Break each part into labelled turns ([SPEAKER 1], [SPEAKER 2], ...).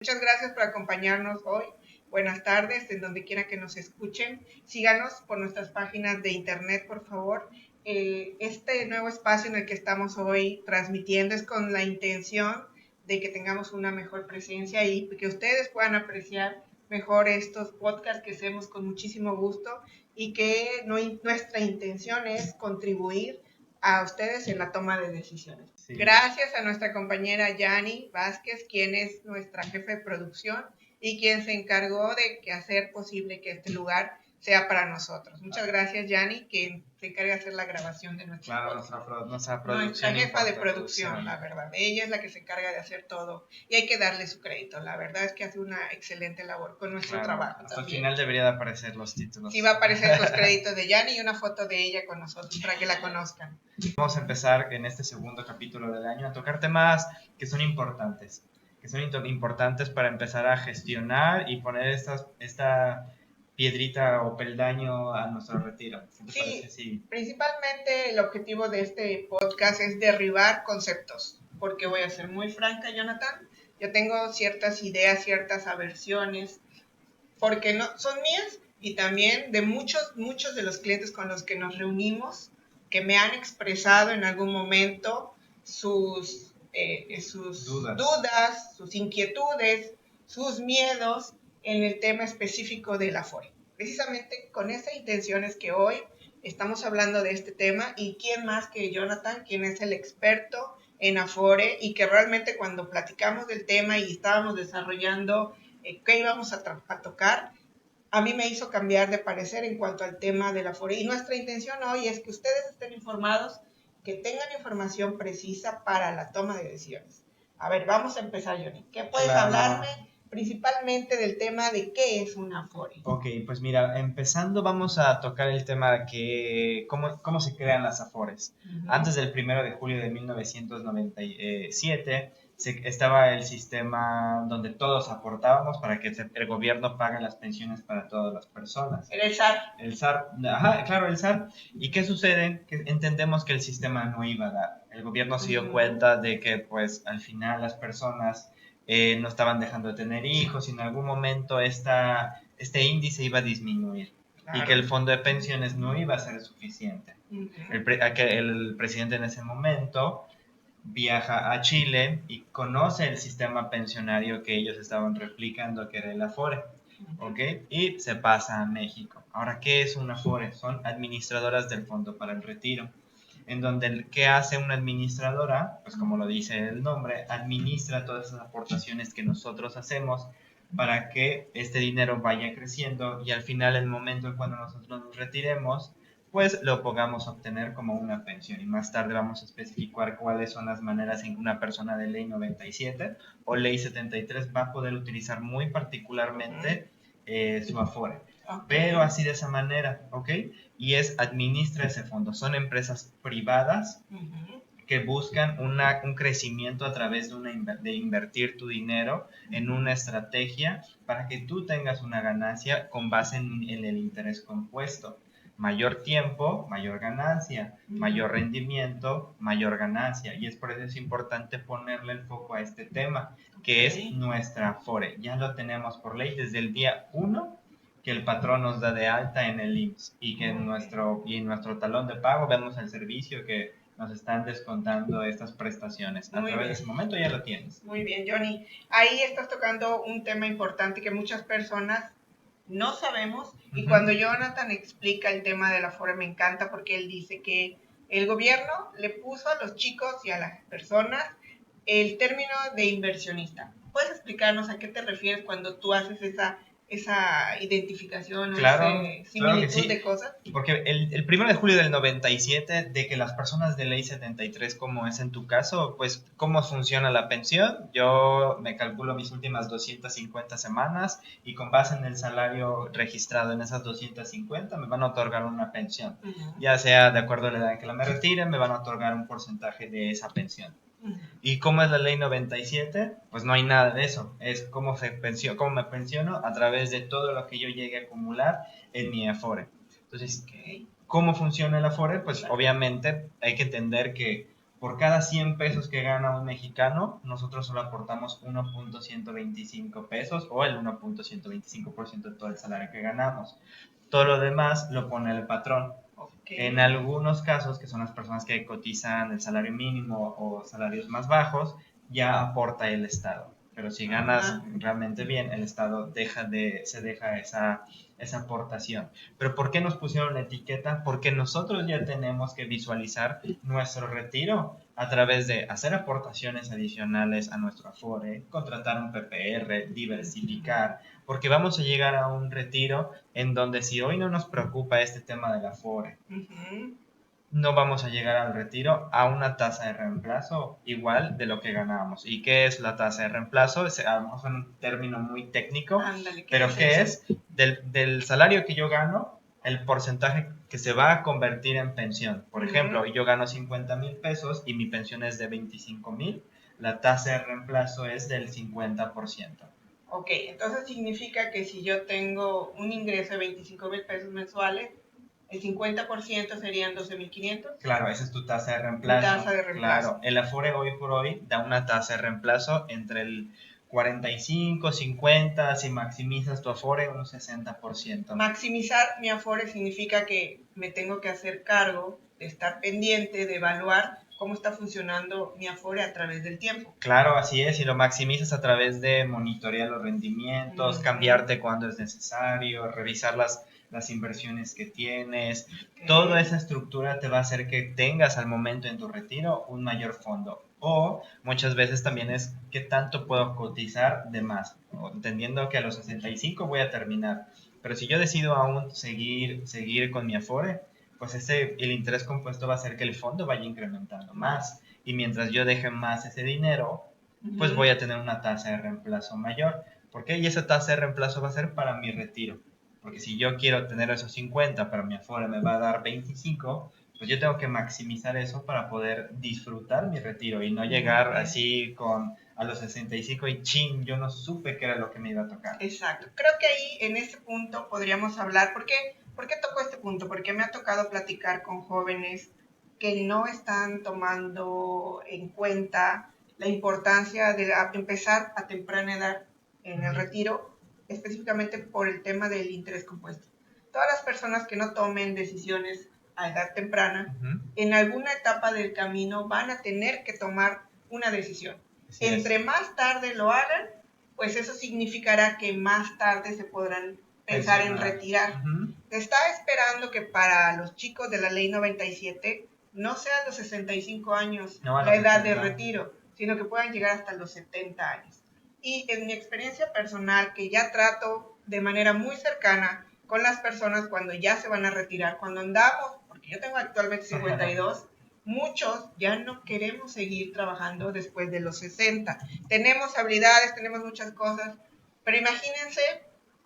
[SPEAKER 1] Muchas gracias por acompañarnos hoy. Buenas tardes, en donde quiera que nos escuchen. Síganos por nuestras páginas de internet, por favor. Este nuevo espacio en el que estamos hoy transmitiendo es con la intención de que tengamos una mejor presencia y que ustedes puedan apreciar mejor estos podcasts que hacemos con muchísimo gusto y que nuestra intención es contribuir a ustedes en la toma de decisiones. Sí. Gracias a nuestra compañera Yani Vázquez, quien es nuestra jefe de producción y quien se encargó de hacer posible que este lugar sea para nosotros. Muchas gracias, Yani, que se encarga de hacer la grabación de nuestro podcast.
[SPEAKER 2] Nuestra producción.
[SPEAKER 1] Nuestra jefa de producción, la verdad. Ella es la que se encarga de hacer todo y hay que darle su crédito. La verdad es que hace una excelente labor con nuestro trabajo.
[SPEAKER 2] Hasta el final debería de aparecer los títulos.
[SPEAKER 1] Sí, va a aparecer los créditos de Yani y una foto de ella con nosotros para que la conozcan.
[SPEAKER 2] Vamos a empezar en este segundo capítulo del año a tocar temas que son importantes. Para empezar a gestionar y poner esta piedrita o peldaño a nuestro retiro.
[SPEAKER 1] Sí, principalmente el objetivo de este podcast es derribar conceptos, porque voy a ser muy franca, Jonathan, yo tengo ciertas ideas, ciertas aversiones, porque no son mías y también de muchos de los clientes con los que nos reunimos, que me han expresado en algún momento sus dudas, sus inquietudes, sus miedos en el tema específico del Afore. Precisamente con esa intención es que hoy estamos hablando de este tema y quién más que Jonathan, quien es el experto en Afore y que realmente cuando platicamos del tema y estábamos desarrollando qué íbamos a tocar, a mí me hizo cambiar de parecer en cuanto al tema del Afore. Y nuestra intención hoy es que ustedes estén informados, que tengan información precisa para la toma de decisiones. A ver, vamos a empezar, Johnny. ¿Qué puedes hablarme principalmente del tema de qué es un Afore?
[SPEAKER 2] Ok, pues mira, empezando vamos a tocar el tema de cómo se crean las Afores. Antes del 1 de julio de 1997 estaba el sistema donde todos aportábamos para que el gobierno pague las pensiones para todas las personas.
[SPEAKER 1] El SAR.
[SPEAKER 2] El SAR, ajá, claro, el SAR. ¿Y qué sucede? Que entendemos que el sistema no iba a dar. El gobierno se dio cuenta de que pues al final las personas no estaban dejando de tener hijos y en algún momento este índice iba a disminuir. Claro. Y que el fondo de pensiones no iba a ser suficiente. El presidente en ese momento viaja a Chile y conoce el sistema pensionario que ellos estaban replicando, que era el Afore, ¿ok? Y se pasa a México. Ahora, ¿qué es un Afore? Son administradoras del Fondo para el Retiro, en donde, ¿qué hace una administradora? Pues como lo dice el nombre, administra todas esas aportaciones que nosotros hacemos para que este dinero vaya creciendo y al final, el momento en cuando nosotros nos retiremos, pues lo podamos obtener como una pensión. Y más tarde vamos a especificar cuáles son las maneras en que una persona de ley 97 o ley 73 va a poder utilizar muy particularmente su Afore. Pero así de esa manera, ¿ok? Y administra ese fondo. Son empresas privadas que buscan un crecimiento a través de invertir tu dinero en una estrategia para que tú tengas una ganancia con base en el interés compuesto. Mayor tiempo, mayor ganancia, mayor rendimiento, mayor ganancia. Y es por eso es importante ponerle el foco a este tema, que es nuestra Afore. Ya lo tenemos por ley desde el día 1 que el patrón nos da de alta en el IMSS y que en nuestro talón de pago vemos el servicio que nos están descontando estas prestaciones. A través de ese momento ya lo tienes.
[SPEAKER 1] Muy bien, Johnny. Ahí estás tocando un tema importante que muchas personas no sabemos, y cuando Jonathan explica el tema de la Afore me encanta porque él dice que el gobierno le puso a los chicos y a las personas el término de inversionista. ¿Puedes explicarnos a qué te refieres cuando tú haces esa identificación o esa similitud
[SPEAKER 2] sí,
[SPEAKER 1] de cosas?
[SPEAKER 2] Porque el 1 de julio del 97, de que las personas de ley 73, como es en tu caso, pues, ¿cómo funciona la pensión? Yo me calculo mis últimas 250 semanas y con base en el salario registrado en esas 250 me van a otorgar una pensión. Ya sea de acuerdo a la edad en que me retire, me van a otorgar un porcentaje de esa pensión. ¿Y cómo es la ley 97? Pues no hay nada de eso. Es cómo me pensiono a través de todo lo que yo llegue a acumular en mi Afore. Entonces, ¿cómo funciona el Afore? Pues obviamente hay que entender que por cada 100 pesos que gana un mexicano, nosotros solo aportamos 1.125 pesos o el 1.125% de todo el salario que ganamos. Todo lo demás lo pone el patrón.
[SPEAKER 1] Okay.
[SPEAKER 2] En algunos casos, que son las personas que cotizan el salario mínimo o salarios más bajos, ya aporta el Estado. Pero si ganas realmente bien, el Estado se deja esa aportación. Pero ¿por qué nos pusieron la etiqueta? Porque nosotros ya tenemos que visualizar nuestro retiro a través de hacer aportaciones adicionales a nuestro Afore, contratar un PPR, diversificar, porque vamos a llegar a un retiro en donde si hoy no nos preocupa este tema del Afore, no vamos a llegar al retiro a una tasa de reemplazo igual de lo que ganábamos. ¿Y qué es la tasa de reemplazo? Es un término muy técnico, pero ¿qué es? Del salario que yo gano, el porcentaje que se va a convertir en pensión. Por ejemplo, yo gano 50,000 pesos y mi pensión es de 25,000, la tasa de reemplazo es del 50%.
[SPEAKER 1] Ok, entonces significa que si yo tengo un ingreso de 25,000 pesos mensuales, el 50% serían 12,500.
[SPEAKER 2] Claro, esa es tu tasa de reemplazo.
[SPEAKER 1] Tasa de reemplazo.
[SPEAKER 2] Claro, el Afore hoy por hoy da una tasa de reemplazo entre el 45, 50, si maximizas tu Afore, un 60%.
[SPEAKER 1] Maximizar mi Afore significa que me tengo que hacer cargo de estar pendiente, de evaluar cómo está funcionando mi Afore a través del tiempo.
[SPEAKER 2] Claro, así es, y lo maximizas a través de monitorear los rendimientos, cambiarte cuando es necesario, revisar las inversiones que tienes. Toda esa estructura te va a hacer que tengas al momento en tu retiro un mayor fondo. O muchas veces también es qué tanto puedo cotizar de más, entendiendo que a los 65 voy a terminar. Pero si yo decido aún seguir con mi Afore, pues el interés compuesto va a hacer que el fondo vaya incrementando más. Y mientras yo deje más ese dinero, pues voy a tener una tasa de reemplazo mayor. ¿Por qué? Y esa tasa de reemplazo va a ser para mi retiro. Porque si yo quiero tener esos 50, pero mi Afore me va a dar 25, pues yo tengo que maximizar eso para poder disfrutar mi retiro y no llegar así a los 65 y chin, yo no supe qué era lo que me iba a tocar.
[SPEAKER 1] Exacto. Creo que ahí en este punto podríamos hablar, ¿por qué toco este punto? Porque me ha tocado platicar con jóvenes que no están tomando en cuenta la importancia de empezar a temprana edad en el retiro, específicamente por el tema del interés compuesto. Todas las personas que no tomen decisiones a edad temprana, en alguna etapa del camino van a tener que tomar una decisión. Entre más tarde lo hagan, pues eso significará que más tarde se podrán pensar en retirar. Se está esperando que para los chicos de la ley 97 no sean los 65 años la edad de retiro, sino que puedan llegar hasta los 70 años. Y en mi experiencia personal, que ya trato de manera muy cercana con las personas cuando ya se van a retirar, cuando andamos, porque yo tengo actualmente 52, muchos ya no queremos seguir trabajando después de los 60. Tenemos habilidades, tenemos muchas cosas, pero imagínense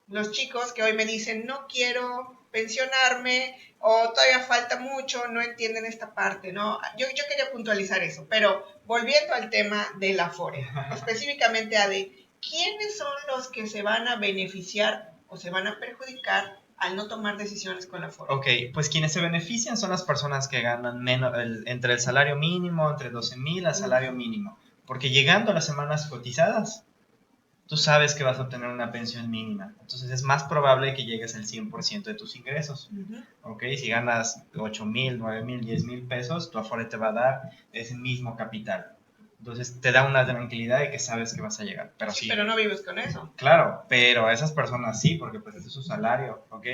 [SPEAKER 1] los chicos que hoy me dicen, no quiero pensionarme o todavía falta mucho, no entienden esta parte, ¿no? Yo quería puntualizar eso, pero volviendo al tema del Afore, específicamente a de quiénes son los que se van a beneficiar o se van a perjudicar al no tomar decisiones con la Afore.
[SPEAKER 2] Ok, pues quienes se benefician son las personas que ganan menos, entre el salario mínimo, entre 12,000 al salario mínimo. Porque llegando a las semanas cotizadas, tú sabes que vas a obtener una pensión mínima. Entonces es más probable que llegues al 100% de tus ingresos. Ok, si ganas 8,000, 9,000, 10,000 pesos, tu Afore te va a dar ese mismo capital. Entonces te da una tranquilidad de que sabes que vas a llegar. Pero sí,
[SPEAKER 1] pero no vives con eso.
[SPEAKER 2] Claro, pero esas personas sí, porque pues ese es su salario, ¿ok?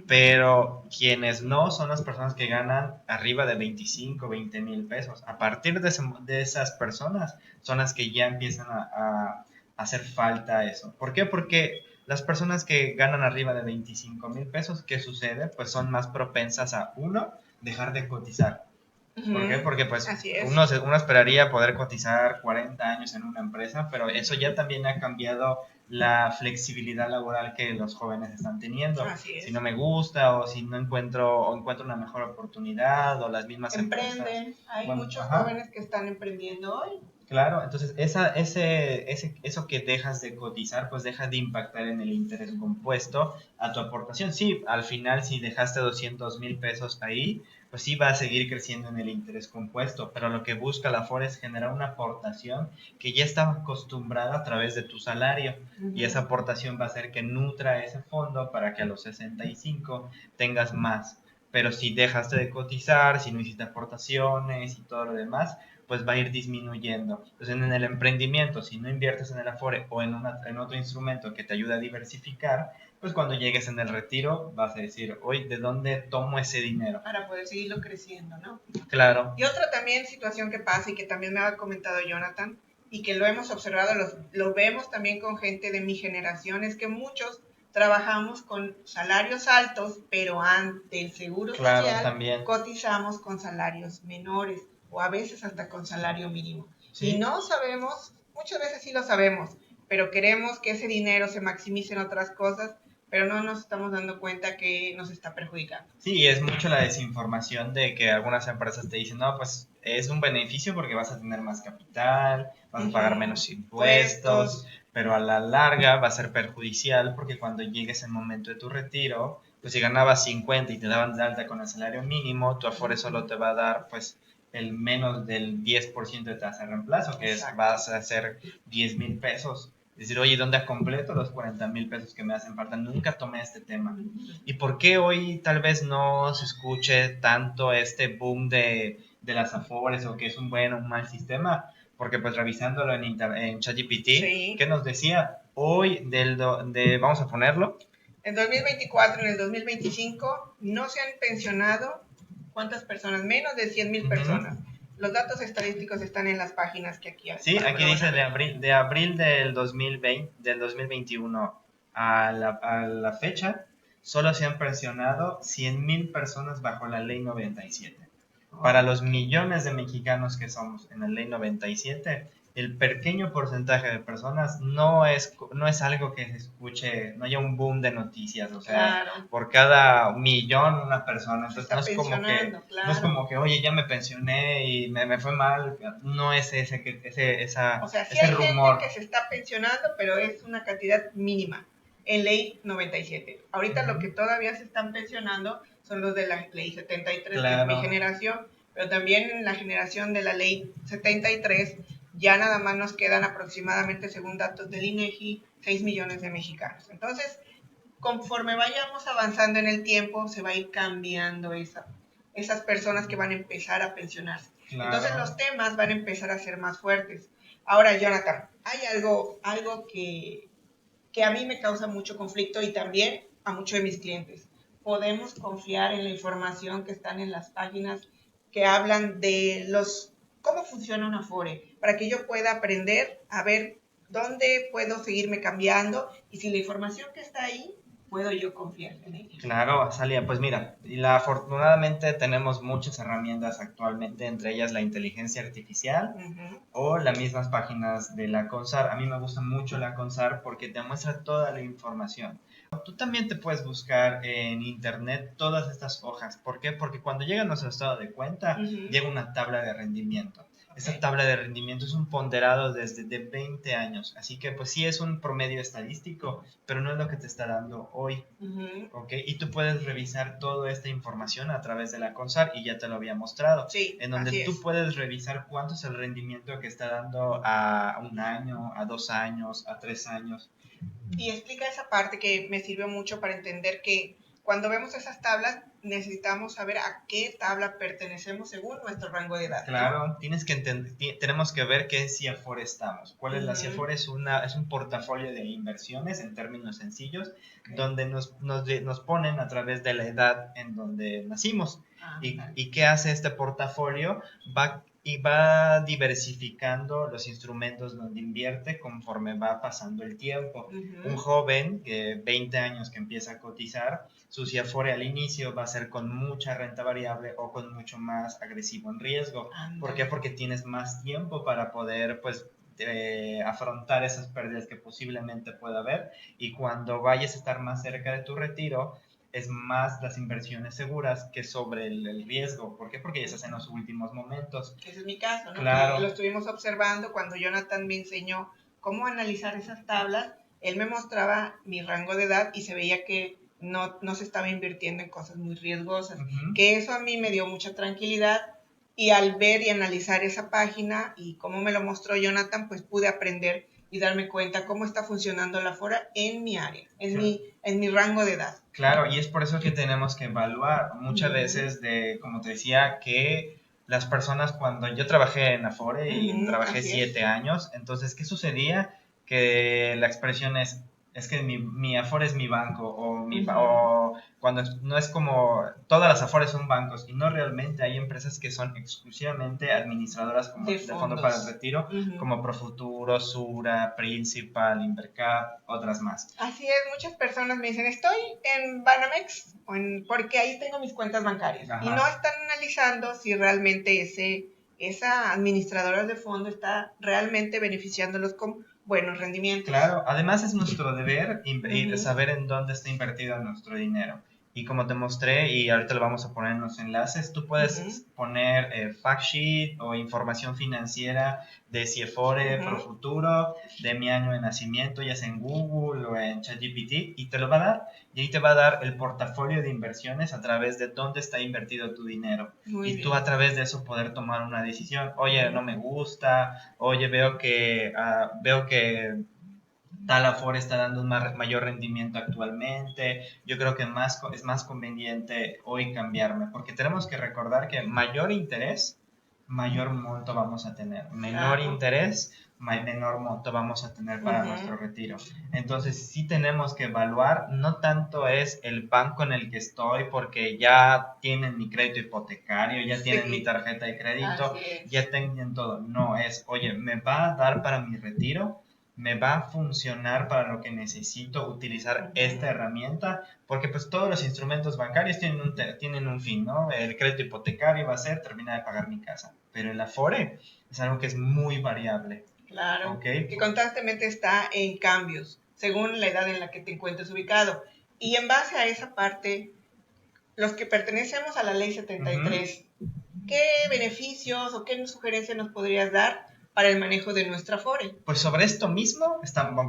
[SPEAKER 2] Pero quienes no son las personas que ganan arriba de 25, 20,000 pesos. A partir de esas personas son las que ya empiezan a hacer falta eso. ¿Por qué? Porque las personas que ganan arriba de 25,000 pesos, ¿qué sucede? Pues son más propensas a, uno, dejar de cotizar. ¿Por qué? Porque pues uno esperaría poder cotizar 40 años en una empresa, pero eso ya también ha cambiado la flexibilidad laboral que los jóvenes están teniendo. Si no me gusta o si no encuentro una mejor oportunidad o las mismas
[SPEAKER 1] empresas. Hay muchos jóvenes que están emprendiendo hoy.
[SPEAKER 2] Claro, entonces eso que dejas de cotizar, pues deja de impactar en el interés compuesto a tu aportación. Sí, al final si dejaste 200,000 pesos ahí, pues sí va a seguir creciendo en el interés compuesto, pero lo que busca la Afore es generar una aportación que ya estaba acostumbrada a través de tu salario, y esa aportación va a hacer que nutra ese fondo para que a los 65 tengas más. Pero si dejaste de cotizar, si no hiciste aportaciones y todo lo demás, pues va a ir disminuyendo. Entonces, en el emprendimiento, si no inviertes en el Afore o en otro instrumento que te ayude a diversificar, pues cuando llegues en el retiro vas a decir, hoy, ¿de dónde tomo ese dinero?
[SPEAKER 1] Para poder seguirlo creciendo, ¿no?
[SPEAKER 2] Claro.
[SPEAKER 1] Y otra también situación que pasa y que también me ha comentado Jonathan y que lo hemos observado, lo vemos también con gente de mi generación, es que muchos trabajamos con salarios altos, pero ante el seguro
[SPEAKER 2] Claro,
[SPEAKER 1] social
[SPEAKER 2] también.
[SPEAKER 1] cotizamos con salarios menores o a veces hasta con salario mínimo.
[SPEAKER 2] ¿Sí?
[SPEAKER 1] Y no sabemos, muchas veces sí lo sabemos, pero queremos que ese dinero se maximice en otras cosas, pero no nos estamos dando cuenta que nos está perjudicando.
[SPEAKER 2] Sí, es mucho la desinformación de que algunas empresas te dicen, no, pues es un beneficio porque vas a tener más capital, vas a pagar menos impuestos, pero a la larga va a ser perjudicial porque cuando llegues el momento de tu retiro, pues si ganabas 50 y te daban de alta con el salario mínimo, tu Afore solo te va a dar pues el menos del 10% de tasa de reemplazo, que es, vas a hacer 10,000 pesos. Es decir, oye, ¿dónde completo los 40,000 pesos que me hacen falta? Nunca tomé este tema. ¿Y por qué hoy tal vez no se escuche tanto este boom de las Afores o que es un buen o un mal sistema? Porque pues revisándolo en ChatGPT,
[SPEAKER 1] Sí.
[SPEAKER 2] ¿qué nos decía? Hoy, vamos a ponerlo.
[SPEAKER 1] En 2024, en el 2025, no se han pensionado, ¿cuántas personas? Menos de 100,000 personas. Los datos estadísticos están en las páginas que aquí hay.
[SPEAKER 2] Sí, aquí dice de abril del 2020, del 2021 a la fecha, solo se han pensionado 100,000 personas bajo la ley 97. Para los millones de mexicanos que somos en la ley 97, el pequeño porcentaje de personas no es algo que se escuche, no haya un boom de noticias, o sea,
[SPEAKER 1] Claro.
[SPEAKER 2] por cada millón una persona. Entonces no es como que,
[SPEAKER 1] claro.
[SPEAKER 2] no es como que, oye, ya me pensioné y me fue mal, no es
[SPEAKER 1] O sea, sí
[SPEAKER 2] ese
[SPEAKER 1] hay
[SPEAKER 2] rumor.
[SPEAKER 1] gente que se está pensionando, pero es una cantidad mínima en ley 97. Ahorita lo que todavía se están pensionando son los de la ley 73, que es mi generación, pero también en la generación de la ley 73 ya nada más nos quedan aproximadamente, según datos del INEGI, 6 millones de mexicanos. Entonces, conforme vayamos avanzando en el tiempo, se va a ir cambiando esas personas que van a empezar a pensionarse. Claro. Entonces los temas van a empezar a ser más fuertes. Ahora, Jonathan, hay algo que a mí me causa mucho conflicto y también a muchos de mis clientes. Podemos confiar en la información que están en las páginas que hablan de cómo funciona una Afore, para que yo pueda aprender a ver dónde puedo seguirme cambiando y si la información que está ahí puedo yo confiar en ella.
[SPEAKER 2] Claro, Azalia, pues mira, afortunadamente tenemos muchas herramientas actualmente, entre ellas la inteligencia artificial o las mismas páginas de la CONSAR. A mí me gusta mucho la CONSAR porque te muestra toda la información. Tú también te puedes buscar en internet todas estas hojas. ¿Por qué? Porque cuando llega nuestro estado de cuenta, llega una tabla de rendimiento. Esa tabla de rendimiento es un ponderado desde de 20 años, así que pues sí es un promedio estadístico, pero no es lo que te está dando hoy, ¿ok? Y tú puedes revisar toda esta información a través de la CONSAR y ya te lo había mostrado,
[SPEAKER 1] sí,
[SPEAKER 2] en donde tú puedes revisar cuánto es el rendimiento que está dando a 1 año, a 2 años, a 3 años.
[SPEAKER 1] Y explica esa parte que me sirvió mucho para entender que cuando vemos esas tablas, necesitamos saber a qué tabla pertenecemos según nuestro rango de edad.
[SPEAKER 2] Claro, ¿no? Tenemos que ver qué CIAFORE estamos. ¿Cuál es la CIAFORE? Es un portafolio de inversiones en términos sencillos, donde nos ponen a través de la edad en donde nacimos. ¿Y qué hace este portafolio? Va diversificando los instrumentos donde invierte conforme va pasando el tiempo. Un joven de 20 años que empieza a cotizar, su CIAFORE al inicio va a ser con mucha renta variable o con mucho más agresivo en riesgo. ¿Por qué? Porque tienes más tiempo para poder pues afrontar esas pérdidas que posiblemente pueda haber, y cuando vayas a estar más cerca de tu retiro es más las inversiones seguras que sobre el riesgo. ¿Por qué? Porque ya estás en los últimos momentos.
[SPEAKER 1] Ese es mi caso, ¿no?
[SPEAKER 2] Claro.
[SPEAKER 1] Que lo estuvimos observando cuando Jonathan me enseñó cómo analizar esas tablas. Él me mostraba mi rango de edad y se veía que no se estaba invirtiendo en cosas muy riesgosas,
[SPEAKER 2] Ujú.
[SPEAKER 1] que eso a mí me dio mucha tranquilidad y al ver y analizar esa página y cómo me lo mostró Jonathan, pues pude aprender y darme cuenta cómo está funcionando la Afore en mi área, en mi rango de edad.
[SPEAKER 2] Claro, y es por eso que tenemos que evaluar muchas veces como te decía, que las personas cuando yo trabajé en Afore y trabajé
[SPEAKER 1] Así es.
[SPEAKER 2] 7 años, entonces, ¿qué sucedía? Que la expresión es que mi Afore es mi banco, o cuando no es como, todas las Afores son bancos, y no realmente hay empresas que son exclusivamente administradoras como de fondo para el retiro, como Profuturo, Sura, Principal, Invercap, otras más.
[SPEAKER 1] Así es, muchas personas me dicen, estoy en Banamex, porque ahí tengo mis cuentas bancarias.
[SPEAKER 2] Ajá.
[SPEAKER 1] Y no están analizando si realmente esa administradora de fondo está realmente beneficiándolos con buenos rendimientos.
[SPEAKER 2] Claro, además es nuestro deber saber en dónde está invertido nuestro dinero. Y como te mostré, y ahorita lo vamos a poner en los enlaces, tú puedes poner fact sheet o información financiera de Ciefore, Profuturo, de mi año de nacimiento, ya sea en Google o en ChatGPT, y te lo va a dar. Y ahí te va a dar el portafolio de inversiones a través de dónde está invertido tu dinero. Y tú a través de eso poder tomar una decisión. Oye, no me gusta. Oye, veo que tal Afore está dando un mayor rendimiento actualmente. Yo creo que es más conveniente hoy cambiarme, porque tenemos que recordar que mayor interés, mayor monto vamos a tener. Menor interés, menor monto vamos a tener para nuestro retiro. Entonces sí tenemos que evaluar, no tanto es el banco en el que estoy, porque ya tienen mi crédito hipotecario, ya tienen mi tarjeta de crédito, ya tienen todo. No, es, oye, ¿me va a dar para mi retiro? ¿Me va a funcionar para lo que necesito utilizar esta herramienta? Porque pues todos los instrumentos bancarios tienen un fin, ¿no? El crédito hipotecario va a ser terminar de pagar mi casa, pero el Afore es algo que es muy variable.
[SPEAKER 1] Claro,
[SPEAKER 2] ¿Okay?
[SPEAKER 1] Que constantemente está en cambios, según la edad en la que te encuentres ubicado. Y en base a esa parte, los que pertenecemos a la Ley 73, ¿qué beneficios o qué sugerencias nos podrías dar para el manejo de nuestra Afore?
[SPEAKER 2] Pues sobre esto mismo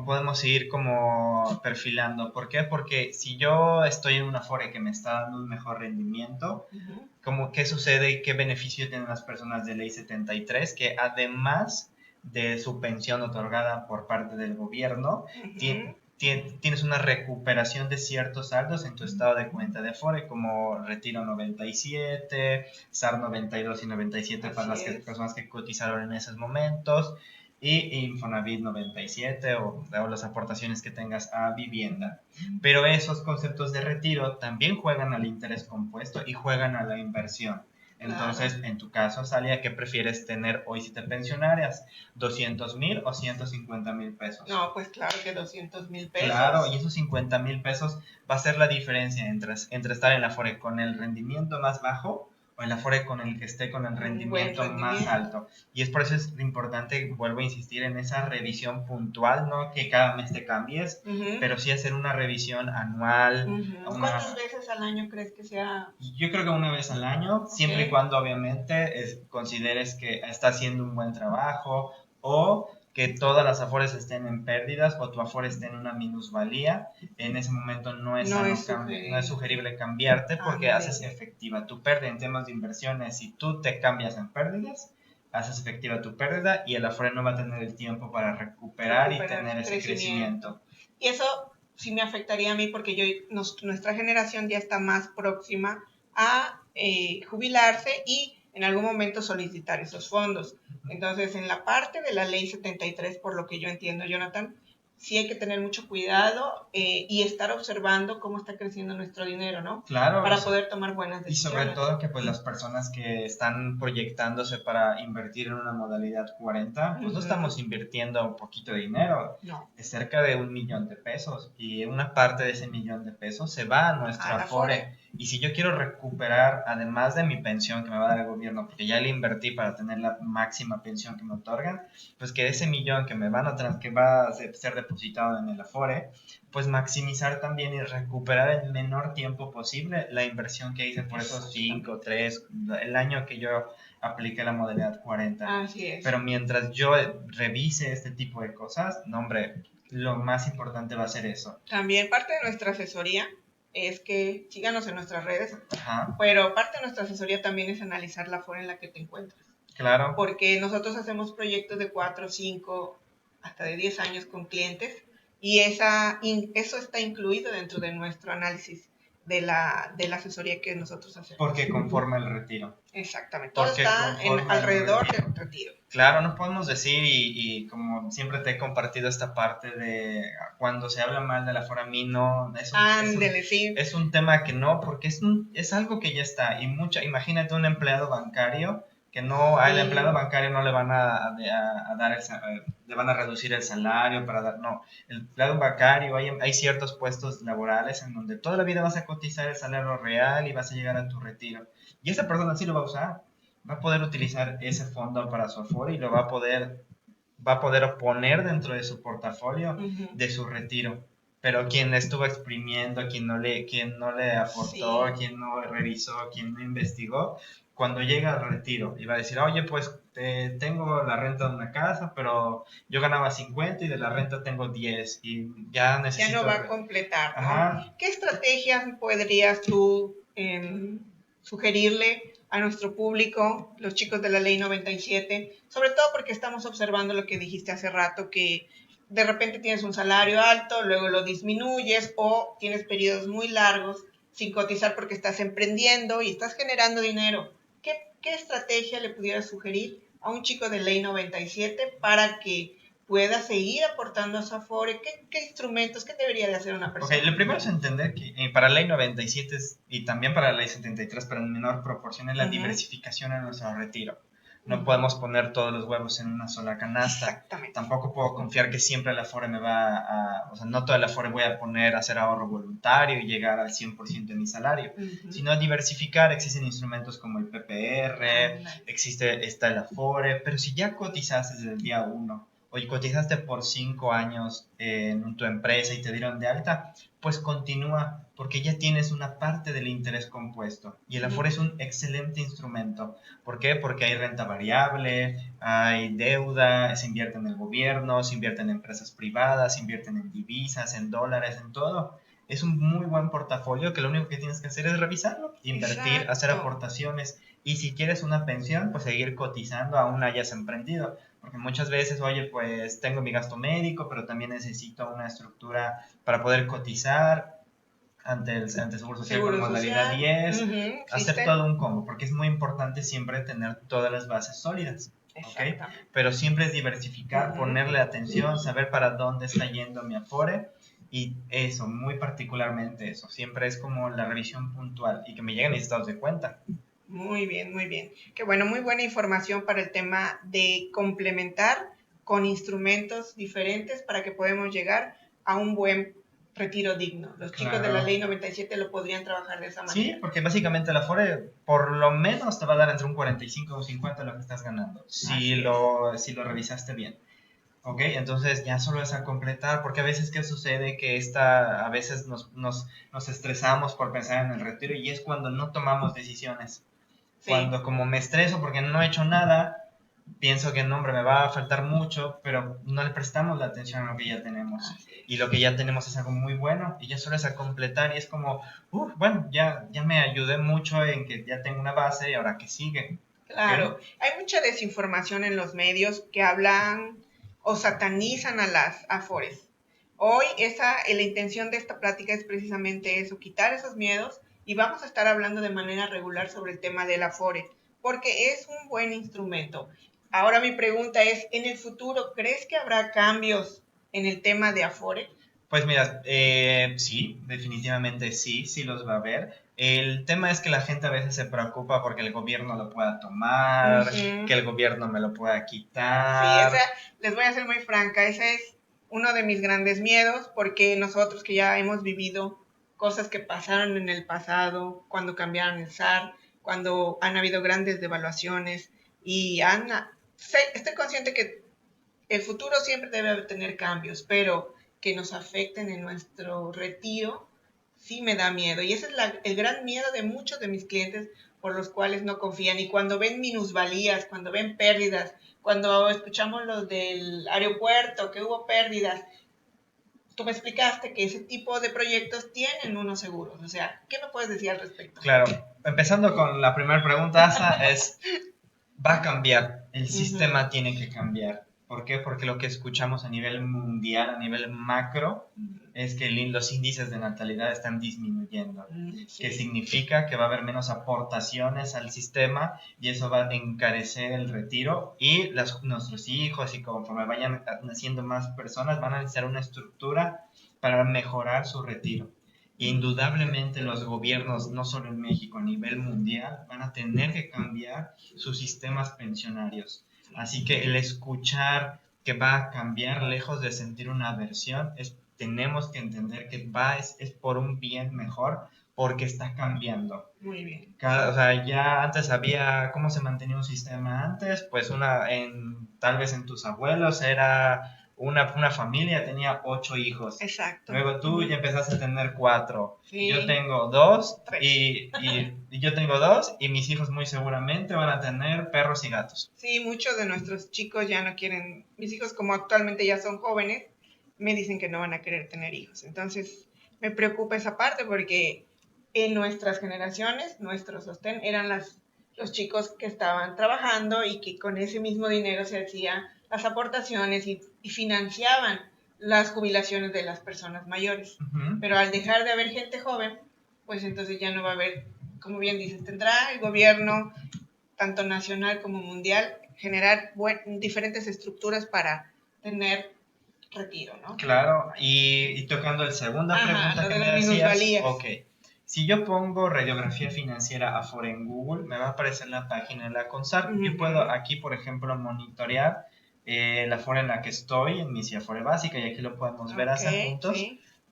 [SPEAKER 2] podemos ir como perfilando. ¿Por qué? Porque si yo estoy en una Afore que me está dando un mejor rendimiento, ¿qué sucede y qué beneficio tienen las personas de Ley 73? Que además de su pensión otorgada por parte del gobierno, tienes una recuperación de ciertos saldos en tu estado de cuenta de Afore, como Retiro 97, SAR 92 y 97 para las personas que cotizaron en esos momentos, y Infonavit 97 o las aportaciones que tengas a vivienda. Pero esos conceptos de retiro también juegan al interés compuesto y juegan a la inversión. Entonces, en tu caso, Salia, ¿qué prefieres tener hoy si te pensionaras? ¿200,000 o 150,000 pesos?
[SPEAKER 1] No, pues claro que 200,000 pesos.
[SPEAKER 2] Claro, y esos 50,000 pesos va a ser la diferencia entre estar en la Afore con el rendimiento más bajo o en la Afore con el que esté con el rendimiento más alto. Y es por eso es importante, vuelvo a insistir, en esa revisión puntual, no que cada mes te cambies, pero sí hacer una revisión anual.
[SPEAKER 1] ¿Cuántas veces al año crees que sea?
[SPEAKER 2] Yo creo que una vez al año, siempre y cuando obviamente consideres que está haciendo un buen trabajo o que todas las Afores estén en pérdidas o tu Afore esté en una minusvalía. En ese momento no es sugerible cambiarte porque haces efectiva tu pérdida en temas de inversiones. Si tú te cambias en pérdidas, haces efectiva tu pérdida y el Afore no va a tener el tiempo para recuperar y tener ese crecimiento.
[SPEAKER 1] Y eso sí me afectaría a mí porque nuestra generación ya está más próxima a jubilarse y en algún momento solicitar esos fondos. Entonces, en la parte de la ley 73, por lo que yo entiendo, Jonathan, sí hay que tener mucho cuidado y estar observando cómo está creciendo nuestro dinero, ¿no?
[SPEAKER 2] Claro.
[SPEAKER 1] Para poder tomar buenas decisiones.
[SPEAKER 2] Y sobre todo que pues las personas que están proyectándose para invertir en una modalidad 40, pues no estamos invirtiendo un poquito de dinero.
[SPEAKER 1] No.
[SPEAKER 2] Es cerca de 1,000,000 de pesos y una parte de ese 1,000,000 de pesos se va a nuestra Afore. Y si yo quiero recuperar, además de mi pensión que me va a dar el gobierno, porque ya le invertí para tener la máxima pensión que me otorgan, pues que ese 1,000,000 que va a ser depositado en el Afore, pues maximizar también y recuperar en el menor tiempo posible la inversión que hice por esos 5, 3, el año que yo apliqué la modalidad 40.
[SPEAKER 1] Así es.
[SPEAKER 2] Pero mientras yo revise este tipo de cosas, no hombre, lo más importante va a ser eso.
[SPEAKER 1] También parte de nuestra asesoría es que síganos en nuestras redes,
[SPEAKER 2] Ajá,
[SPEAKER 1] pero parte de nuestra asesoría también es analizar la forma en la que te encuentras.
[SPEAKER 2] claro.
[SPEAKER 1] Porque nosotros hacemos proyectos de 4, 5, hasta de 10 años con clientes y eso está incluido dentro de nuestro análisis de la asesoría que nosotros hacemos.
[SPEAKER 2] Porque conforma el retiro.
[SPEAKER 1] Exactamente, todo
[SPEAKER 2] Porque
[SPEAKER 1] está
[SPEAKER 2] conforma el
[SPEAKER 1] alrededor
[SPEAKER 2] retiro.
[SPEAKER 1] del retiro.
[SPEAKER 2] Claro, no podemos decir, y como siempre te he compartido esta parte de cuando se habla mal de la Afore, a mí no,
[SPEAKER 1] Ándele, sí.
[SPEAKER 2] es un tema que no, porque es algo que ya está. Y imagínate un empleado bancario que no, al
[SPEAKER 1] Sí.
[SPEAKER 2] empleado bancario no le van a dar le van a reducir el salario para dar, no. El empleado bancario, hay ciertos puestos laborales en donde toda la vida vas a cotizar el salario real y vas a llegar a tu retiro. Y esa persona sí lo va a usar, va a poder utilizar ese fondo para su Afore y lo va a poder poner dentro de su portafolio de su retiro. Pero quien estuvo exprimiendo, quien no le aportó,
[SPEAKER 1] Sí.
[SPEAKER 2] quien no revisó, quien no investigó, cuando llega al retiro y va a decir, oye, pues tengo la renta de una casa, pero yo ganaba 50 y de la renta tengo 10 y ya
[SPEAKER 1] Ya no
[SPEAKER 2] necesito...
[SPEAKER 1] va a completar, ¿no?
[SPEAKER 2] Ajá.
[SPEAKER 1] ¿Qué estrategias podrías tú sugerirle a nuestro público, los chicos de la Ley 97? Sobre todo porque estamos observando lo que dijiste hace rato, que de repente tienes un salario alto, luego lo disminuyes o tienes periodos muy largos sin cotizar porque estás emprendiendo y estás generando dinero. ¿Qué estrategia le pudieras sugerir a un chico de Ley 97 para que pueda seguir aportando a su Afore? ¿Qué instrumentos, qué debería de hacer una persona?
[SPEAKER 2] Ok, lo primero es entender que para la ley 97 y también para la ley 73, pero en menor proporción, es la diversificación en nuestro retiro. No podemos poner todos los huevos en una sola canasta.
[SPEAKER 1] Exactamente.
[SPEAKER 2] Tampoco puedo confiar que siempre el Afore o sea, no todo el Afore voy a poner a hacer ahorro voluntario y llegar al 100% de mi salario, sino diversificar. Existen instrumentos como el PPR, está el Afore, pero si ya cotizaste desde el día 1 o cotizaste por 5 años en tu empresa y te dieron de alta, pues continúa, porque ya tienes una parte del interés compuesto. Y el Afore es un excelente instrumento. ¿Por qué? Porque hay renta variable, hay deuda, se invierte en el gobierno, se invierte en empresas privadas, se invierten en divisas, en dólares, en todo. Es un muy buen portafolio que lo único que tienes que hacer es revisarlo, invertir,
[SPEAKER 1] Exacto.
[SPEAKER 2] hacer aportaciones. Y si quieres una pensión, pues seguir cotizando aún hayas emprendido. Porque muchas veces, oye, pues tengo mi gasto médico, pero también necesito una estructura para poder cotizar ante el Seguro Social con modalidad 10, hacer todo un combo, porque es muy importante siempre tener todas las bases sólidas. ¿Okay? Pero siempre es diversificar, ponerle atención, saber para dónde está yendo mi Afore y eso, muy particularmente eso, siempre es como la revisión puntual y que me lleguen mis estados de cuenta.
[SPEAKER 1] Muy bien, muy bien. Qué bueno, muy buena información para el tema de complementar con instrumentos diferentes para que podamos llegar a un buen retiro digno. Los chicos de la Ley 97 lo podrían trabajar de esa manera.
[SPEAKER 2] Sí, porque básicamente la Afore por lo menos te va a dar entre un 45 o un 50 de lo que estás ganando, si lo revisaste bien. Ok, entonces ya solo es a completar, porque a veces, ¿qué sucede? Que a veces nos estresamos por pensar en el retiro y es cuando no tomamos decisiones. Sí. Cuando como me estreso porque no he hecho nada, pienso que no, hombre, me va a faltar mucho, pero no le prestamos la atención a lo que ya tenemos. Y lo que ya tenemos es algo muy bueno y ya solo es a completar y es como, bueno, ya me ayudé mucho en que ya tengo una base y ahora que sigue.
[SPEAKER 1] Claro,
[SPEAKER 2] ¿Okay?
[SPEAKER 1] hay mucha desinformación en los medios que hablan o satanizan a las Afores. Hoy la intención de esta plática es precisamente eso, quitar esos miedos y vamos a estar hablando de manera regular sobre el tema del Afore, porque es un buen instrumento. Ahora mi pregunta es, ¿en el futuro crees que habrá cambios en el tema de Afore?
[SPEAKER 2] Pues mira, sí, definitivamente sí los va a haber. El tema es que la gente a veces se preocupa porque el gobierno lo pueda tomar, que el gobierno me lo pueda quitar.
[SPEAKER 1] Sí, les voy a ser muy franca, ese es uno de mis grandes miedos, porque nosotros que ya hemos vivido cosas que pasaron en el pasado, cuando cambiaron el SAR, cuando han habido grandes devaluaciones, y estoy consciente que el futuro siempre debe tener cambios, pero que nos afecten en nuestro retiro, sí me da miedo. Y ese es el gran miedo de muchos de mis clientes por los cuales no confían. Y cuando ven minusvalías, cuando ven pérdidas, cuando escuchamos los del aeropuerto, que hubo pérdidas, tú me explicaste que ese tipo de proyectos tienen unos seguros. O sea, ¿qué me puedes decir al respecto?
[SPEAKER 2] Claro, empezando con la primera pregunta, Asa, va a cambiar, el sistema tiene que cambiar. ¿Por qué? Porque lo que escuchamos a nivel mundial, a nivel macro, es que los índices de natalidad están disminuyendo, que significa que va a haber menos aportaciones al sistema y eso va a encarecer el retiro y nuestros hijos y conforme vayan naciendo más personas van a necesitar una estructura para mejorar su retiro. Indudablemente los gobiernos, no solo en México, a nivel mundial, van a tener que cambiar sus sistemas pensionarios. Así que el escuchar que va a cambiar, lejos de sentir una aversión, tenemos que entender que es por un bien mejor, porque está cambiando.
[SPEAKER 1] Muy bien.
[SPEAKER 2] O sea, ya antes había, ¿cómo se mantenía un sistema antes? Pues tal vez en tus abuelos era una familia, tenía 8 hijos.
[SPEAKER 1] Exacto.
[SPEAKER 2] Luego tú ya empezaste a tener 4.
[SPEAKER 1] Sí.
[SPEAKER 2] Yo tengo 2
[SPEAKER 1] 3.
[SPEAKER 2] y yo tengo 2 y mis hijos muy seguramente van a tener perros y gatos.
[SPEAKER 1] Sí, muchos de nuestros chicos ya no quieren, mis hijos como actualmente ya son jóvenes, me dicen que no van a querer tener hijos. Entonces me preocupa esa parte porque en nuestras generaciones, nuestro sostén eran los chicos que estaban trabajando y que con ese mismo dinero se hacían las aportaciones y financiaban las jubilaciones de las personas mayores. Pero al dejar de haber gente joven, pues entonces ya no va a haber, como bien dices, tendrá el gobierno, tanto nacional como mundial, generar diferentes estructuras para tener retiro, ¿no?
[SPEAKER 2] Claro, y tocando la segunda pregunta que me decías, ok, si yo pongo radiografía financiera Afore en Google, me va a aparecer la página de la CONSAR. Yo puedo aquí, por ejemplo, monitorear la Afore en la que estoy, en mi Afore básica, y aquí lo podemos ver hacia juntos,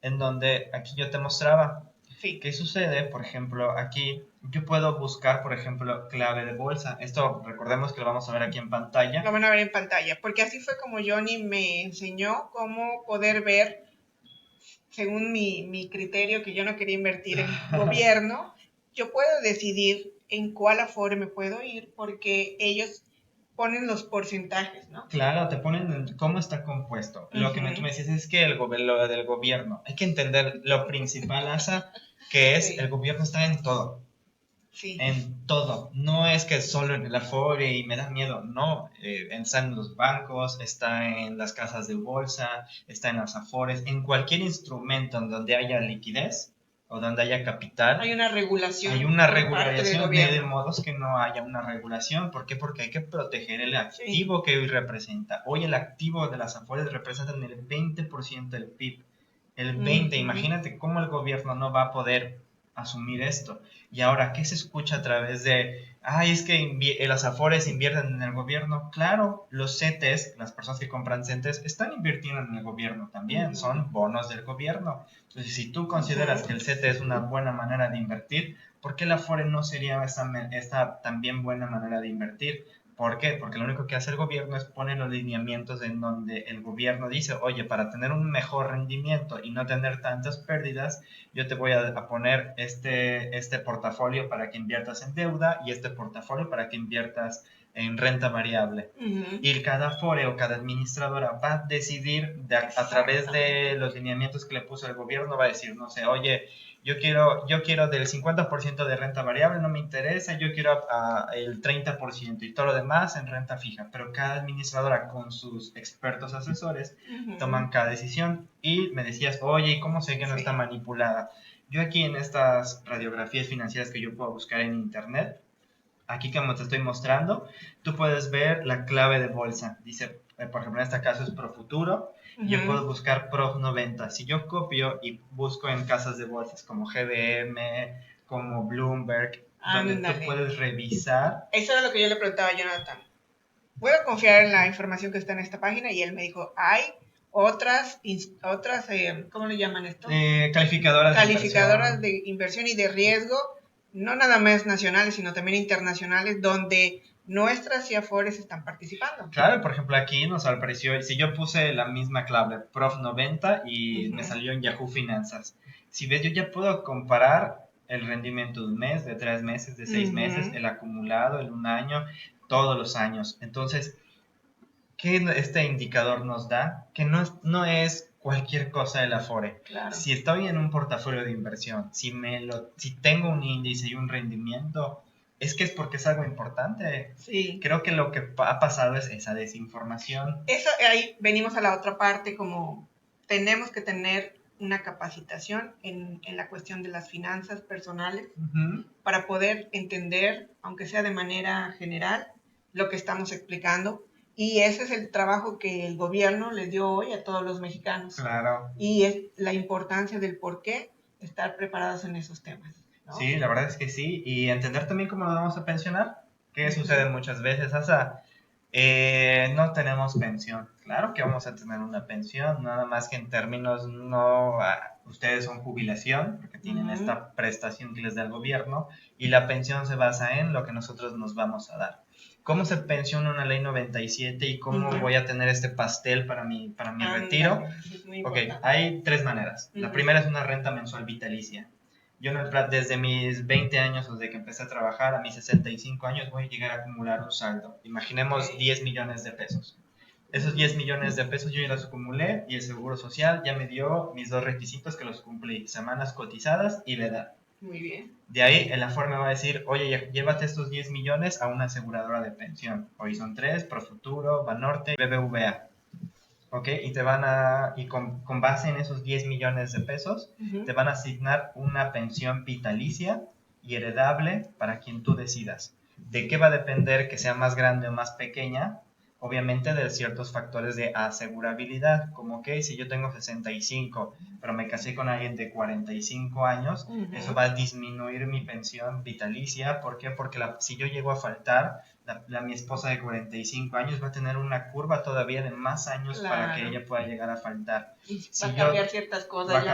[SPEAKER 2] en donde aquí yo te mostraba. ¿Qué sucede? Por ejemplo, aquí yo puedo buscar, por ejemplo, clave de bolsa. Esto recordemos que lo vamos a ver aquí en pantalla.
[SPEAKER 1] Lo van a ver en pantalla, porque así fue como Johnny me enseñó cómo poder ver, según mi criterio, que yo no quería invertir en gobierno, yo puedo decidir en cuál Afore me puedo ir, porque ellos ponen los porcentajes, ¿no?
[SPEAKER 2] Claro, te ponen cómo está compuesto. Lo que tú me decías es que lo del gobierno, hay que entender lo principal, Asa, que es el gobierno está en todo.
[SPEAKER 1] Sí.
[SPEAKER 2] En todo. No es que solo en el Afore y me da miedo. No, está en los bancos, está en las casas de bolsa, está en las Afores, en cualquier instrumento en donde haya liquidez o donde haya capital.
[SPEAKER 1] Hay una regulación.
[SPEAKER 2] Hay una regulación de modos que no haya una regulación. ¿Por qué? Porque hay que proteger el activo que hoy representa. Hoy el activo de las Afores representan el 20% del PIB. El 20%. Imagínate cómo el gobierno no va a poder asumir esto. Y ahora, ¿qué se escucha a través de, es que las Afores invierten en el gobierno? Claro, los CETES, las personas que compran CETES, están invirtiendo en el gobierno también, son bonos del gobierno. Entonces, si tú consideras que el CETE es una buena manera de invertir, ¿por qué la Afore no sería esta también buena manera de invertir? ¿Por qué? Porque lo único que hace el gobierno es poner los lineamientos en donde el gobierno dice, oye, para tener un mejor rendimiento y no tener tantas pérdidas, yo te voy a poner este portafolio para que inviertas en deuda y este portafolio para que inviertas en renta variable. Y cada Afore o cada administradora va a decidir a través de los lineamientos que le puso el gobierno, va a decir, no sé, oye, yo quiero del 50% de renta variable, no me interesa, yo quiero el 30% y todo lo demás en renta fija. Pero cada administradora con sus expertos asesores toman cada decisión. Y me decías, oye, ¿y cómo sé que no está manipulada? Yo aquí en estas radiografías financieras que yo puedo buscar en internet, aquí como te estoy mostrando, tú puedes ver la clave de bolsa. Dice, por ejemplo, en este caso es Profuturo. Yo puedo buscar Prof 90. Si yo copio y busco en casas de bolsas como GBM, como Bloomberg, donde tú puedes revisar.
[SPEAKER 1] Eso era lo que yo le preguntaba a Jonathan. ¿Puedo confiar en la información que está en esta página? Y él me dijo, hay otras ¿cómo le llaman esto?
[SPEAKER 2] Calificadoras
[SPEAKER 1] de inversión y de riesgo, no nada más nacionales, sino también internacionales, donde nuestras Afores están participando.
[SPEAKER 2] Claro, por ejemplo, aquí nos apareció, si yo puse la misma clave, Prof 90, y me salió en Yahoo Finanzas. Si ves, yo ya puedo comparar el rendimiento de un mes, de 3 meses, de 6 meses, el acumulado, el 1 año, todos los años. Entonces, ¿qué este indicador nos da? Que no es cualquier cosa del Afore.
[SPEAKER 1] Claro.
[SPEAKER 2] Si estoy en un portafolio de inversión, si tengo un índice y un rendimiento, es que es porque es algo importante.
[SPEAKER 1] Sí.
[SPEAKER 2] Creo que lo que ha pasado es esa desinformación.
[SPEAKER 1] Eso, ahí venimos a la otra parte, como tenemos que tener una capacitación en la cuestión de las finanzas personales para poder entender, aunque sea de manera general, lo que estamos explicando. Y ese es el trabajo que el gobierno les dio hoy a todos los mexicanos.
[SPEAKER 2] Claro.
[SPEAKER 1] Y es la importancia del por qué estar preparados en esos temas, ¿no?
[SPEAKER 2] Sí, la verdad es que sí. Y entender también cómo nos vamos a pensionar. ¿Qué sucede muchas veces? No tenemos pensión. Claro que vamos a tener una pensión, nada más que en términos no... ustedes son jubilación, porque tienen esta prestación que les da el gobierno, y la pensión se basa en lo que nosotros nos vamos a dar. ¿Cómo se pensiona una ley 97 y cómo voy a tener este pastel para mi retiro? Ok, hay tres maneras. La primera es una renta mensual vitalicia. Yo desde mis 20 años, desde que empecé a trabajar, a mis 65 años, voy a llegar a acumular un saldo. Imaginemos 10 millones de pesos. Esos 10 millones de pesos yo ya los acumulé y el Seguro Social ya me dio mis dos requisitos que los cumplí, semanas cotizadas y la edad.
[SPEAKER 1] Muy bien.
[SPEAKER 2] De ahí el Afore me va a decir, oye, llévate estos 10 millones a una aseguradora de pensión. Hoy son tres, Profuturo, Banorte, BBVA. ¿Ok? Y con base en esos 10 millones de pesos, te van a asignar una pensión vitalicia y heredable para quien tú decidas. ¿De qué va a depender que sea más grande o más pequeña? Obviamente de ciertos factores de asegurabilidad, como que si yo tengo 65, pero me casé con alguien de 45 años, eso va a disminuir mi pensión vitalicia. ¿Por qué? Porque si yo llego a faltar, mi esposa de 45 años va a tener una curva todavía de más años para que ella pueda llegar a faltar.
[SPEAKER 1] Va a cambiar ciertas cosas.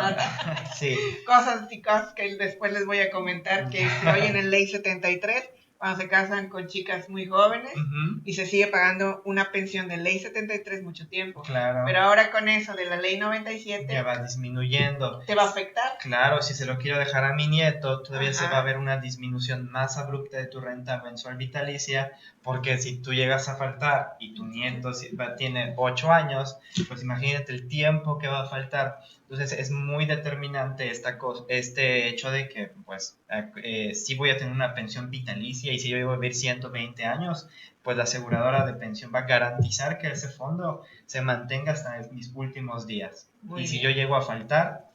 [SPEAKER 2] Sí.
[SPEAKER 1] Cosas que después les voy a comentar, que hoy en el Ley 73, cuando se casan con chicas muy jóvenes y se sigue pagando una pensión de Ley 73 mucho tiempo.
[SPEAKER 2] Claro.
[SPEAKER 1] Pero ahora con eso de la Ley 97...
[SPEAKER 2] ya va disminuyendo.
[SPEAKER 1] ¿Te va a afectar?
[SPEAKER 2] Claro, si se lo quiero dejar a mi nieto, todavía se va a ver una disminución más abrupta de tu renta mensual vitalicia, porque si tú llegas a faltar y tu nieto tiene 8 años, pues imagínate el tiempo que va a faltar. Entonces es muy determinante este hecho de que pues sí voy a tener una pensión vitalicia, y si yo voy a vivir 120 años, pues la aseguradora de pensión va a garantizar que ese fondo se mantenga hasta mis últimos días. Si yo llego a faltar,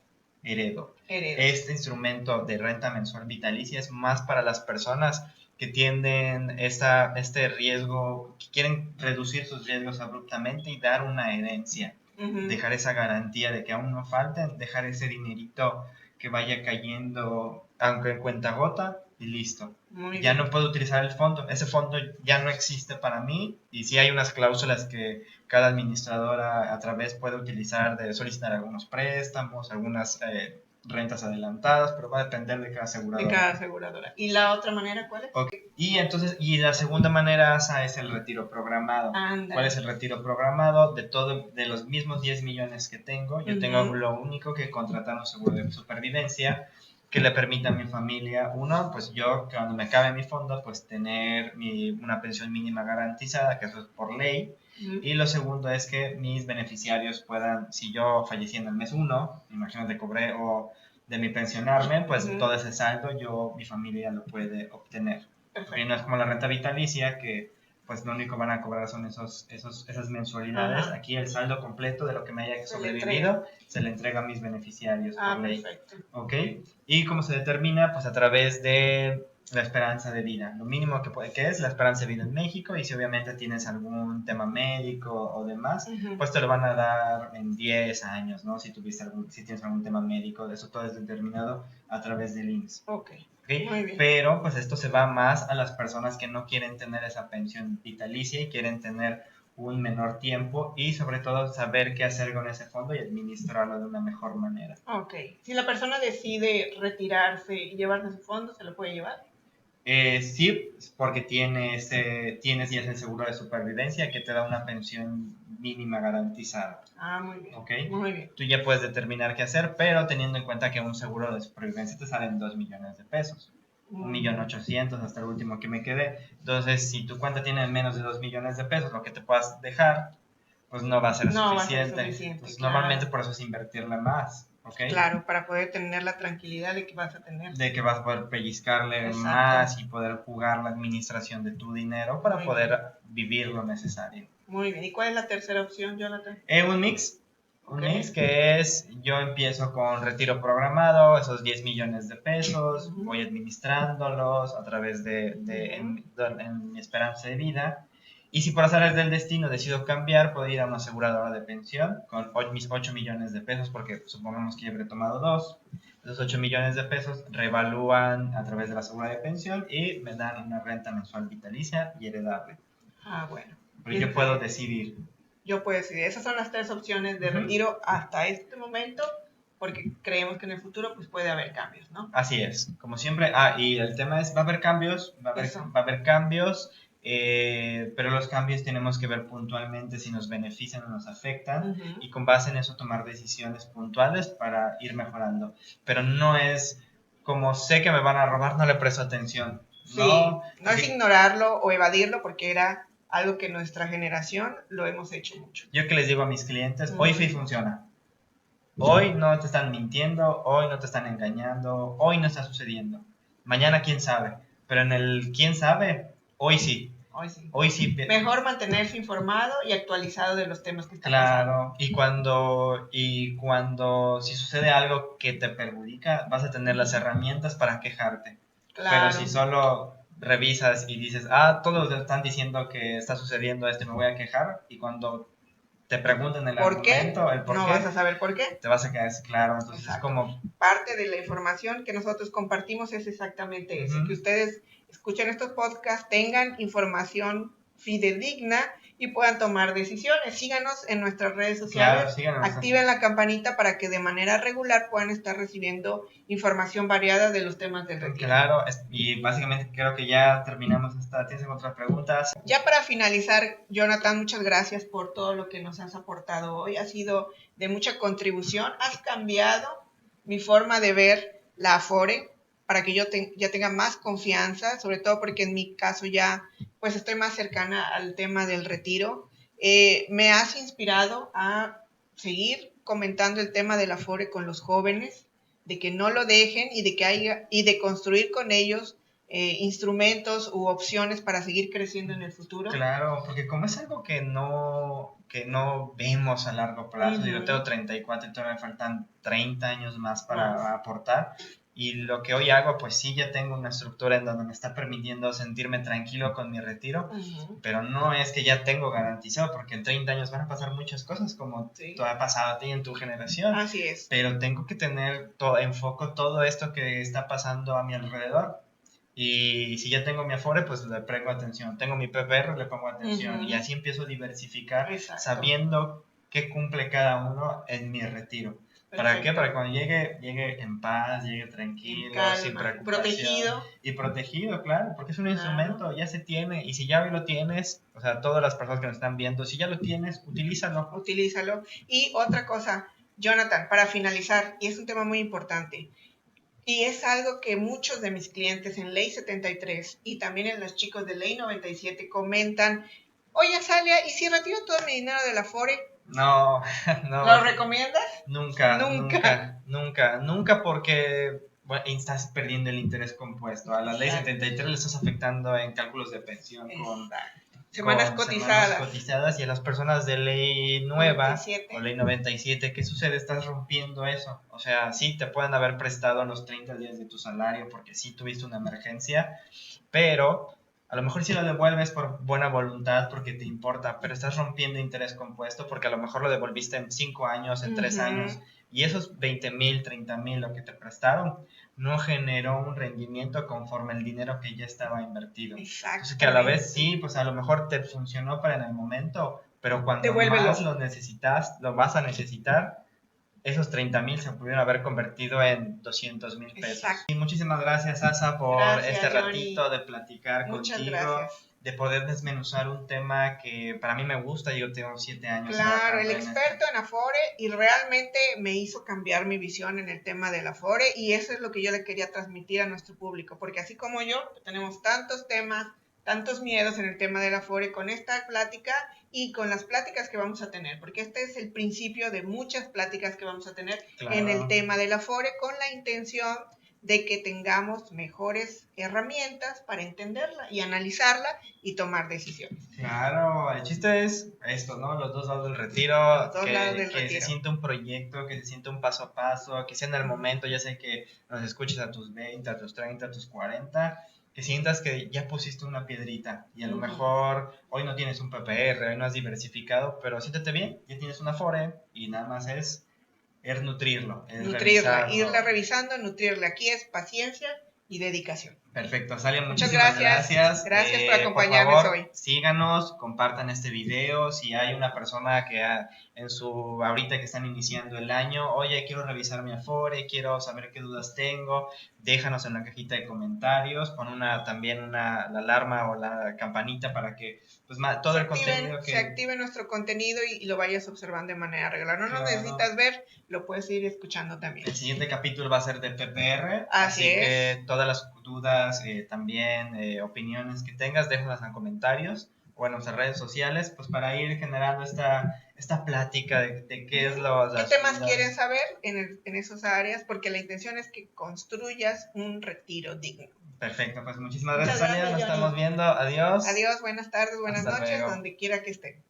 [SPEAKER 2] heredo. Este instrumento de renta mensual vitalicia es más para las personas que tienden este riesgo, que quieren reducir sus riesgos abruptamente y dar una herencia. Dejar esa garantía de que aún no falten, dejar ese dinerito que vaya cayendo, aunque en cuentagota, y listo. Ya no puedo utilizar el fondo, ese fondo ya no existe para mí, y sí hay unas cláusulas que cada administradora a través puede utilizar de solicitar algunos préstamos, algunas rentas adelantadas, pero va a depender de cada aseguradora.
[SPEAKER 1] De cada aseguradora. ¿Y la otra manera cuál es?
[SPEAKER 2] Okay. Y la segunda manera es el retiro programado.
[SPEAKER 1] Andale.
[SPEAKER 2] ¿Cuál es el retiro programado? De los mismos 10 millones que tengo, yo tengo lo único que contratar un seguro de supervivencia que le permita a mi familia, uno, pues yo cuando me acabe mi fondo, pues tener una pensión mínima garantizada, que eso es por ley. Y lo segundo es que mis beneficiarios puedan, si yo fallecí en el mes 1, imagínate, cobré o de mi pensionarme, pues todo ese saldo mi familia lo puede obtener. Porque no es como la renta vitalicia, que pues lo único que van a cobrar son esas mensualidades. Aquí el saldo completo de lo que me haya sobrevivido se le entrega a mis beneficiarios por ley.
[SPEAKER 1] Perfecto.
[SPEAKER 2] ¿Ok? ¿Y cómo se determina? Pues a través de la esperanza de vida. Lo mínimo que es la esperanza de vida en México, y si obviamente tienes algún tema médico o demás, pues te lo van a dar en 10 años, ¿no? Si tienes algún tema médico, eso todo es determinado a través del IMSS.
[SPEAKER 1] Okay.
[SPEAKER 2] Muy bien. Pero pues esto se va más a las personas que no quieren tener esa pensión vitalicia y quieren tener un menor tiempo, y sobre todo saber qué hacer con ese fondo y administrarlo de una mejor manera.
[SPEAKER 1] Ok. Si la persona decide retirarse y llevarse su fondo, ¿se lo puede llevar?
[SPEAKER 2] Sí, porque tienes ya el seguro de supervivencia que te da una pensión mínima garantizada.
[SPEAKER 1] Muy bien.
[SPEAKER 2] ¿Okay?
[SPEAKER 1] Muy bien.
[SPEAKER 2] Tú ya puedes determinar qué hacer, pero teniendo en cuenta que un seguro de supervivencia te sale en 2 millones de pesos. 1.800.000 hasta el último que me quedé. Entonces, si tu cuenta tiene menos de 2 millones de pesos, lo que te puedas dejar, pues no va a ser
[SPEAKER 1] No va a ser
[SPEAKER 2] suficiente.
[SPEAKER 1] suficiente,
[SPEAKER 2] Entonces,
[SPEAKER 1] claro.
[SPEAKER 2] normalmente por eso es invertirle más, ¿ok?
[SPEAKER 1] Claro, para poder tener la tranquilidad de que vas a tener.
[SPEAKER 2] De que vas a poder pellizcarle
[SPEAKER 1] Exacto.
[SPEAKER 2] más y poder jugar la administración de tu dinero para
[SPEAKER 1] Muy
[SPEAKER 2] poder
[SPEAKER 1] bien.
[SPEAKER 2] vivir lo necesario.
[SPEAKER 1] Muy bien. ¿Y cuál es la tercera opción, Jonathan?
[SPEAKER 2] Un mix. Un
[SPEAKER 1] Ok.
[SPEAKER 2] mix que es, yo empiezo con retiro programado, esos 10 millones de pesos,
[SPEAKER 1] Ujú.
[SPEAKER 2] voy administrándolos a través
[SPEAKER 1] Ujú.
[SPEAKER 2] en mi esperanza de vida. Y si por azares del destino decido cambiar, puedo ir a una aseguradora de pensión con mis 8 millones de pesos, porque supongamos que yo habré tomado dos. Esos 8 millones de pesos revalúan a través de la aseguradora de pensión y me dan una renta mensual vitalicia y heredable.
[SPEAKER 1] Ah, bueno.
[SPEAKER 2] Pero yo puedo decidir.
[SPEAKER 1] Yo puedo decidir. Esas son las tres opciones de
[SPEAKER 2] Ujú.
[SPEAKER 1] retiro hasta este momento, porque creemos que en el futuro pues puede haber cambios, ¿no?
[SPEAKER 2] Así es, como siempre. Y el tema es, va a haber cambios,
[SPEAKER 1] Eso.
[SPEAKER 2] va a haber cambios, pero los cambios tenemos que ver puntualmente si nos benefician o nos afectan
[SPEAKER 1] Ujú.
[SPEAKER 2] y con base en eso tomar decisiones puntuales para ir mejorando. Pero no es como sé que me van a robar, no le presto atención.
[SPEAKER 1] Sí,
[SPEAKER 2] No,
[SPEAKER 1] no es ignorarlo o evadirlo porque era algo que nuestra generación lo hemos hecho mucho.
[SPEAKER 2] yo que les digo a mis clientes,
[SPEAKER 1] Ujú.
[SPEAKER 2] hoy sí funciona. Hoy no te están mintiendo, hoy no te están engañando, hoy no está sucediendo. Mañana quién sabe, pero en el quién sabe, hoy sí.
[SPEAKER 1] Hoy sí.
[SPEAKER 2] Hoy sí.
[SPEAKER 1] Mejor mantenerse informado y actualizado de los temas que están pasando.
[SPEAKER 2] Claro, si sucede algo que te perjudica, vas a tener las herramientas para quejarte. Pero
[SPEAKER 1] Claro.
[SPEAKER 2] si solo revisas y dices, todos están diciendo que está sucediendo esto, me voy a quejar, y cuando te preguntan el
[SPEAKER 1] ¿Por qué?
[SPEAKER 2] argumento, el por
[SPEAKER 1] No
[SPEAKER 2] qué,
[SPEAKER 1] vas a saber por qué.
[SPEAKER 2] te vas a quedar así, claro. Entonces
[SPEAKER 1] Exacto.
[SPEAKER 2] es como,
[SPEAKER 1] Parte de la información que nosotros compartimos es exactamente eso,
[SPEAKER 2] Ujú.
[SPEAKER 1] que ustedes escuchen estos podcasts, tengan información fidedigna y puedan tomar decisiones. Síganos en nuestras redes sociales,
[SPEAKER 2] claro, síganos.
[SPEAKER 1] activen la campanita para que de manera regular puedan estar recibiendo información variada de los temas del retiro.
[SPEAKER 2] Claro, y básicamente creo que ya terminamos esta. ¿Tienes otras preguntas?
[SPEAKER 1] Ya para finalizar, Jonathan, muchas gracias por todo lo que nos has aportado hoy. Ha sido de mucha contribución. Has cambiado mi forma de ver la Afore para que yo ya tenga más confianza, sobre todo porque en mi caso ya pues estoy más cercana al tema del retiro. Me has inspirado a seguir comentando el tema del Afore con los jóvenes, de que no lo dejen y de construir con ellos instrumentos u opciones para seguir creciendo en el futuro.
[SPEAKER 2] Claro, porque como es algo que no vemos a largo plazo, yo tengo 34 y todavía me faltan 30 años más para aportar, y lo que hoy hago, pues sí, ya tengo una estructura en donde me está permitiendo sentirme tranquilo con mi retiro, pero no es que ya tengo garantizado, porque en 30 años van a pasar muchas cosas, como tú ha pasado a ti en tu generación.
[SPEAKER 1] Así es.
[SPEAKER 2] Pero tengo que tener enfoco todo esto que está pasando a mi alrededor. Y si ya tengo mi Afore, pues le pongo atención. Tengo mi PPR, le pongo atención. Y así empiezo a diversificar, sabiendo qué cumple cada uno en mi retiro. ¿Para qué? Para que cuando llegue en paz, llegue tranquilo, sin preocupación.
[SPEAKER 1] Protegido.
[SPEAKER 2] Y protegido, claro, porque es un instrumento, ya se tiene. Y si ya lo tienes, o sea, todas las personas que nos están viendo, si ya lo tienes, utilízalo.
[SPEAKER 1] Utilízalo. Y otra cosa, Jonathan, para finalizar, y es un tema muy importante, y es algo que muchos de mis clientes en Ley 73 y también en los chicos de Ley 97 comentan: oye, Azalia, ¿y si retiro todo mi dinero de la Afore?
[SPEAKER 2] No, no.
[SPEAKER 1] ¿Lo recomiendas?
[SPEAKER 2] Nunca, porque bueno, estás perdiendo el interés compuesto. A la Ley 73 le estás afectando en cálculos de pensión con
[SPEAKER 1] semanas
[SPEAKER 2] cotizadas, y a las personas de ley nueva
[SPEAKER 1] 97.
[SPEAKER 2] o ley 97, ¿qué sucede? Estás rompiendo eso. O sea, sí te pueden haber prestado los 30 días de tu salario porque sí tuviste una emergencia, pero a lo mejor sí lo devuelves por buena voluntad porque te importa, pero estás rompiendo interés compuesto porque a lo mejor lo devolviste en 5 años, en 3 años, y esos 20,000, 30,000, lo que te prestaron, no generó un rendimiento conforme el dinero que ya estaba invertido. Entonces, que a la vez sí, pues a lo mejor te funcionó para en el momento, pero cuando más lo necesitas, lo vas a necesitar, esos 30,000 se pudieron haber convertido en 200,000 pesos. Y muchísimas gracias, Asa, por este ratito de platicar contigo, de poder desmenuzar un tema que para mí me gusta. Yo tengo 7 años.
[SPEAKER 1] Claro, el experto en Afore, y realmente me hizo cambiar mi visión en el tema del Afore, y eso es lo que yo le quería transmitir a nuestro público, porque así como yo, tenemos tantos temas, tantos miedos en el tema del Afore con esta plática y con las pláticas que vamos a tener, porque este es el principio de muchas pláticas que vamos a tener en el tema del Afore, con la intención de que tengamos mejores herramientas para entenderla y analizarla y tomar decisiones.
[SPEAKER 2] Claro, el chiste es esto, ¿no? Los dos lados del retiro, que se sienta un proyecto, que se sienta un paso a paso, que sea en el momento, ya sé que nos escuches a tus 20, a tus 30, a tus 40, que sientas que ya pusiste una piedrita y a lo mejor hoy no tienes un PPR, hoy no has diversificado, pero siéntete bien, ya tienes una Afore y nada más es nutrirlo,
[SPEAKER 1] nutrirla, irla revisando, nutrirla. Aquí es paciencia y dedicación.
[SPEAKER 2] Perfecto, Salia,
[SPEAKER 1] muchas
[SPEAKER 2] gracias.
[SPEAKER 1] Gracias por acompañarnos
[SPEAKER 2] por favor,
[SPEAKER 1] hoy.
[SPEAKER 2] Síganos, compartan este video. Si hay una persona que ahorita que están iniciando el año, oye, quiero revisar mi Afore, quiero saber qué dudas tengo, déjanos en la cajita de comentarios, pon también la alarma o la campanita para que pues, todo el contenido
[SPEAKER 1] se active nuestro contenido y lo vayas observando de manera regular. No nos necesitas ver, lo puedes ir escuchando también.
[SPEAKER 2] El siguiente capítulo va a ser de PPR,
[SPEAKER 1] así es.
[SPEAKER 2] Que todas las dudas, también opiniones que tengas, déjalas en comentarios o en nuestras redes sociales, pues para ir generando esta plática de qué es
[SPEAKER 1] ¿Qué temas quieren saber en esas áreas? Porque la intención es que construyas un retiro digno.
[SPEAKER 2] Perfecto, pues muchísimas gracias, Salia, nos estamos viendo, adiós.
[SPEAKER 1] Adiós, buenas tardes, buenas noches, donde quiera que estén.